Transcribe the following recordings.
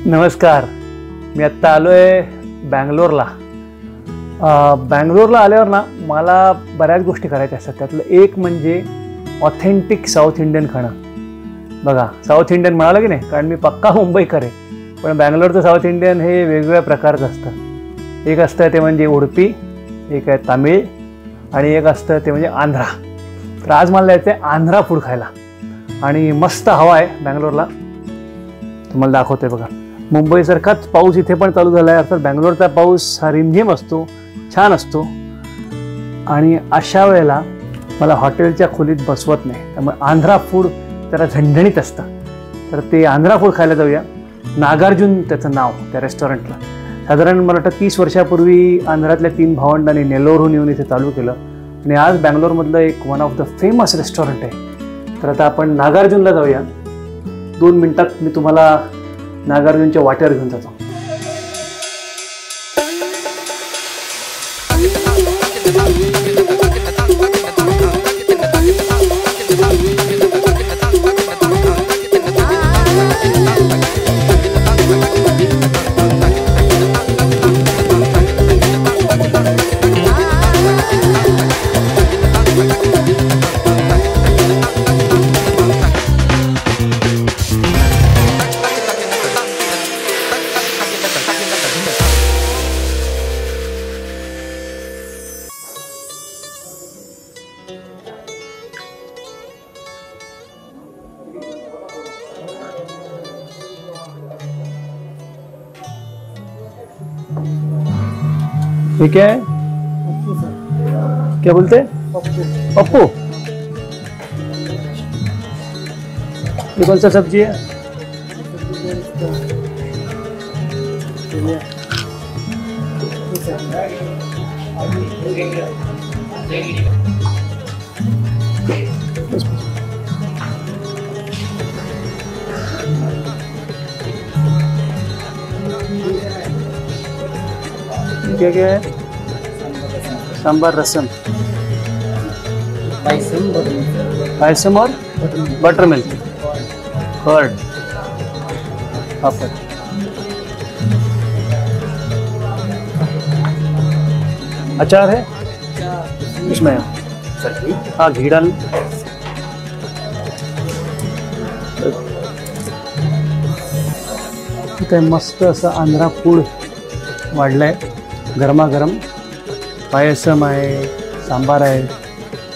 नमस्कार. मी आत्ता आलो आहे बँगलोरला. बँगलोरला आल्यावर ना मला बऱ्याच गोष्टी करायच्या असतात. त्यातलं एक म्हणजे ऑथेंटिक साऊथ इंडियन खाणं. बघा, साऊथ इंडियन म्हणालं की नाही, कारण मी पक्का मुंबईकर आहे, पण बँगलोरचं साऊथ इंडियन हे वेगवेगळ्या प्रकारचं असतं. एक असतं ते म्हणजे उडपी, एक आहे तामिळ, आणि एक असतं ते म्हणजे आंध्रा. तर आज मला जायचं आहे आंध्रा फूड खायला, आणि मस्त हवा आहे बँगलोरला. तुम्हाला दाखवतोय बघा. मुंबईसारखाच पाऊस इथे पण चालू झाला आहे. अर्थात बँगलोरचा पाऊस हा रिमझिम असतो, छान असतो, आणि अशा वेळेला मला हॉटेलच्या खोलीत बसवत नाही. त्यामुळे आंध्रा फूड जरा झणझणीत असतं. तर ते आंध्रा फूड खायला जाऊया. नागार्जुन त्याचं नाव त्या रेस्टॉरंटला. साधारण मला वाटतं 30 वर्षापूर्वी आंध्रातल्या 3 भावंडांनी नेल्लोरहून येऊन इथे चालू केलं, आणि आज बँगलोरमधलं एक one of the famous restaurant आहे. तर आता आपण नागार्जुनला जाऊया. 2 मिनिटात मी तुम्हाला नागार्जुनच्या वाट्यावर घेऊन जातो. ठीक है, क्या बोलते? पप्पू. ये कौन सा सब्जी है? क्या क्या है? सांबर रसम, पायसम और बटर मिल्क, कर्ड, पापड़. अचार है इसमें? हाँ, घी डाल. इथे मस्त असं आंध्रा फूड वाढलंय. गरमागरम पायसम आहे, सांबार आहे,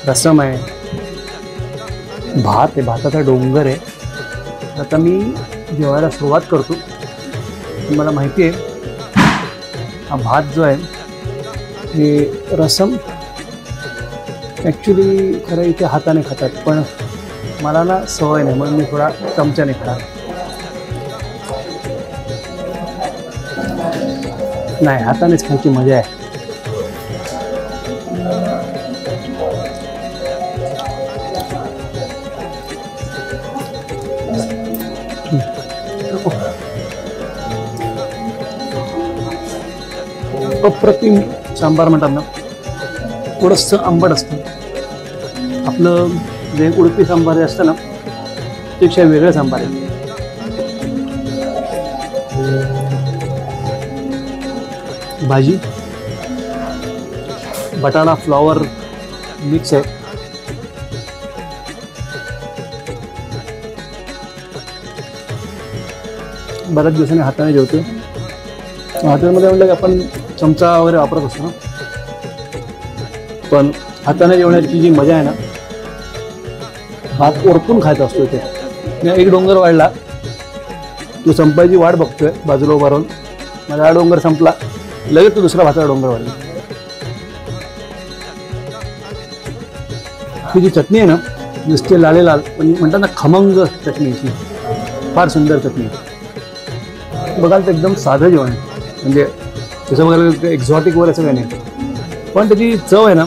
रसम आहे, भात आहे, भाताचा डोंगर आहे. आता मी जेवायला सुरुवात करतो. तुम्हाला माहिती आहे, हा भात जो आहे हे रसम ॲक्च्युली खरं इथे हाताने खातात, पण मला ना सवय नाही, म्हणून मी थोडा चमच्याने खाणार. नाही, हातानेच खायची मजा आहे. अप्रतिम सांबार म्हणतात ना, थोडंसं आंबट असतं. आपलं जे उडपी सांबार जे असतं ना, त्यापेक्षा वेगळं सांबार आहे. भाजी बटाटा फ्लॉवर मिक्स आहे. बऱ्याच दिवसांनी हाताने जेवतो. हॉटेलमध्ये म्हटलं की आपण चमचा वगैरे वापरत असतो ना, पण हाताने जेवण्याची जी मजा आहे ना, भात ओरपून खायचा असतो. इथे एक डोंगर वाढला, तो संपायची वाट बघतोय बाजूला उभा राहून. माझा हा डोंगर संपला, लगेच तो दुसरा भाताचा डोंगर वाढला. ही जी चटणी आहे ना, नुसते लाले लाल, पण म्हणतात ना खमंग चटणी, फार सुंदर चटणी. बघाल तर एकदम साधं जेवण आहे, म्हणजे तसं बघायला एक्झॉटिक वगैरे असं काही नाही, पण त्याची चव आहे ना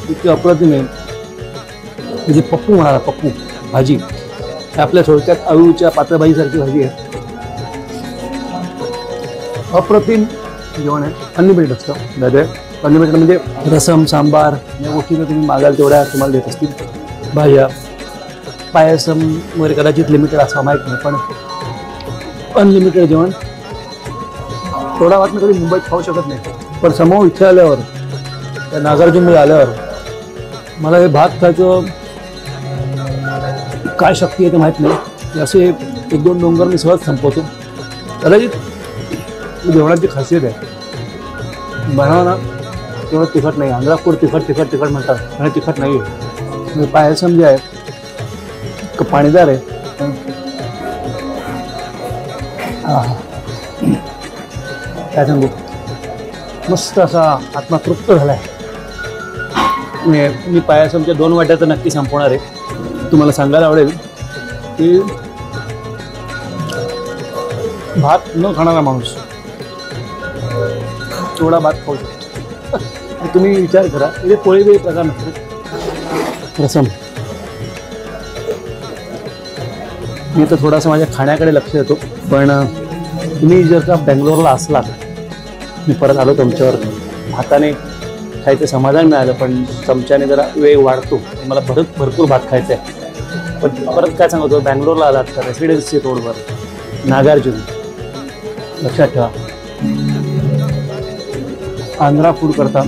इतकी अप्रतिम आहे. म्हणजे पप्पू म्हणाला, पप्पू भाजी आपल्या थोडक्यात अळूच्या पातळ भाजीसारखी भाजी आहे. अप्रतिम जेवण आहे. अनलिमिटेड असतं दादा. अनलिमिटेड म्हणजे रसम, सांबार या गोष्टी तुम्ही मागाल तेवढ्या तुम्हाला देत असतील. भाज्या, पायसम वगैरे कदाचित लिमिटेड असं माहीत नाही, पण अनलिमिटेड जेवण. थोडा भात मी कधी मुंबईत खाऊ शकत नाही, पण समोर इथे आल्यावर त्या नागार्जुनमध्ये आल्यावर मला हे भात खायचं काय शक्ती आहे ते माहीत नाही. असे 1-2 डोंगर मी सहज संपवतो. कदाचित जेवणाची खासियत आहे. बनवा ना तेवढं तिखट नाही. आंध्रा फूड तिखट म्हणतात आणि तिखट नाही आहे. पायसम जे आहे पाणीदार आहे. काय सांगू, मस्त असा आत्मा तृप्त झाला आहे. मी पायसमच्या 2 वाट्या तर नक्की संपवणार आहे. तुम्हाला सांगायला आवडेल की भात न खाणारा माणूस थोडा भात खाऊ शकतो. तुम्ही विचार करा, इथे पोळी वेळी प्रकार नसतो. रसम. मी तर थोडासा माझ्या खाण्याकडे लक्ष देतो, पण तुम्ही जर का बेंगलोरला असलात, मी परत आलो तुमच्यावर, भाताने खायचं समाधान मिळालं, पण चमच्याने जरा वेग वाढतो. मला भरपूर भात खायचं आहे. पण परत काय सांगतो, बँगलोरला आलात तर रेसिडेन्सी रोडवर नागार्जुन लक्षात ठेवा. आंध्रा फूड करता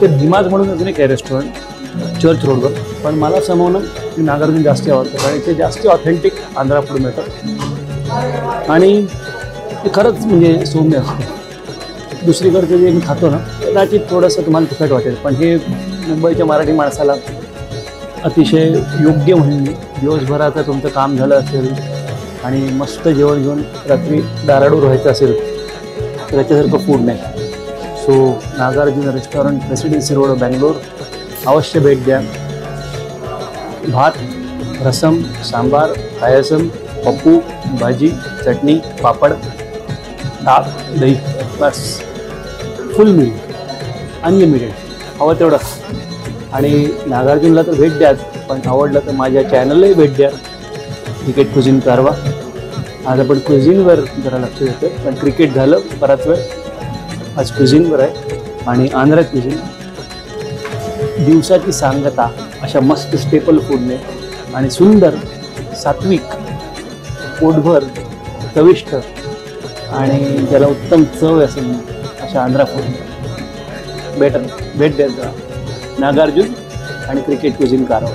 ते भीमाज म्हणून अजून एक आहे रेस्टॉरंट चर्च रोडवर, पण मला समोरून नागार्जुन जास्त आवडतं कारण इथे जास्त ऑथेंटिक आंध्रा फूड मिळतं आणि ते खरंच म्हणजे सौम्य असतं. दुसरीकडचं जे मी खातो ना, कदाचित थोडंसं तुम्हाला तिखट वाटेल, पण हे मुंबईच्या मराठी माणसाला अतिशय योग्य म्हणून. दिवसभराचं तुमचं काम झालं असेल आणि मस्त जेवण घेऊन रात्री दाराडूर व्हायचं असेल तर त्याच्यासारखं फूड नाही. So Nagarjuna restaurant, residency road, Bangalore, अवश्य भेट द्या. भात, रसम, सांबार, पायसम, पप्पू, भाजी, चटणी, पापड, ताक, दही, बस फुल मील, अनलिमिटेड. हवं तेवढं. आणि नागार्जुनला तर भेट द्याच, पण आवडलं तर माझ्या चॅनललाही भेट द्या, क्रिकेट कुझिन कारवा. आज आपण कुझिनवर जरा लक्ष देतो, पण क्रिकेट झालं बराच वेळ, आज कुझिनवर आहे. आणि आंध्रा कुझिन दिवसाची सांगता अशा मस्त स्टेपल फूडने आणि सुंदर, सात्विक, पोटभर, चविष्ट आणि ज्याला उत्तम चव असेल अशा आंध्रा फूड भेट द्यायचा नागार्जुन आणि क्रिकेट कुझिन कारवा.